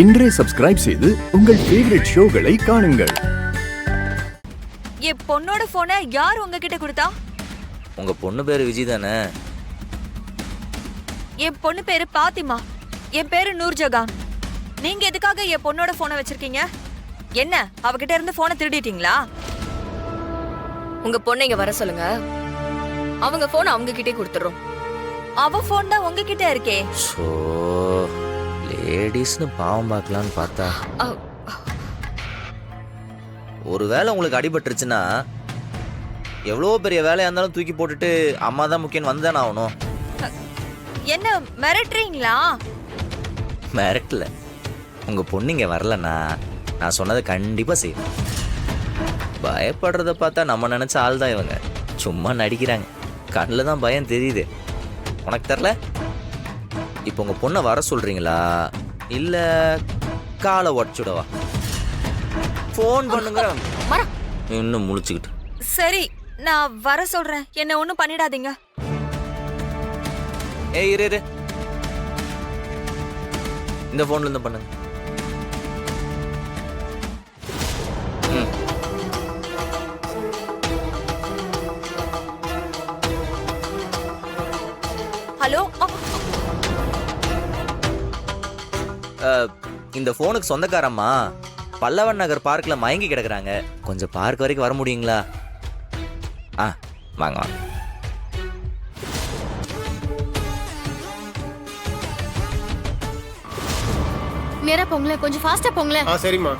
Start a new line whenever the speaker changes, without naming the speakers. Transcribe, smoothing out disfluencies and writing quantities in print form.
இன்றே சப்ஸ்கிரைப் செய்து உங்கள் ஃபேவரட் ஷோகளை காணுங்கள்.
என் பொண்ணோட போனை யார் உங்ககிட்ட கொடுத்தா?
உங்க பொண்ணு பேரு விஜய் தானே?
என் பொண்ணு பேரு பாத்திமா. என் பேரு நூர்ஜகான். நீங்க எதுக்காக என் பொண்ணோட போனை வச்சிருக்கீங்க? என்ன அவகிட்ட இருந்து போனை திருடிட்டீங்களா?
உங்க பொண்ணை இங்க வர சொல்லுங்க. அவங்க போன் அவங்க கிட்டே கொடுத்துறோம்.
அவ போன் தான் உங்ககிட்ட இருக்கே.
ஸோ லேடிஸ்னு பாவம் பார்க்கலான்னு பார்த்தா ஒருவேளை உங்களுக்கு அடிபட்டுருச்சுன்னா எவ்வளோ பெரிய வேலையாக இருந்தாலும் தூக்கி போட்டுட்டு அம்மா தான் முக்கியம் வந்துதானே ஆகணும்.
என்ன மிரட்டுறீங்களா?
மிரட்டல. உங்கள் பொண்ணு இங்கே வரலன்னா நான் சொன்னதை கண்டிப்பாக செய்வேன். பயப்படுறத பார்த்தா நம்ம நினச்ச ஆள் தான் இவங்க. சும்மா நடிக்கிறாங்க. கண்ணில் தான் பயம் தெரியுது. உனக்கு தெரில? இப்போ உங்கள் பொண்ணை வர சொல்கிறீங்களா இல்லை காலை உடச்சுடவா? ஃபோன் பண்ணுங்க. இன்னும் முழிச்சுக்கிட்டு.
சரி, நான் வர சொல்றேன். என்ன ஒண்ணும் பண்ணிடாதீங்க.
ஏய் இரு. இந்த ஃபோன்ல இருந்து பண்ணுங்க.
ஹலோ.
இந்த ஃபோனுக்கு சொந்தக்காரம்மா பல்லவன் நகர் பார்க்கில் மயங்கி கிடக்குறாங்க. கொஞ்சம் பார்க் வரைக்கும் வர முடியுங்களா? வாங்க வாங்க.
நேரா போங்களேன், கொஞ்சம் ஃபாஸ்டா போங்களேன்.
சரிம்மா.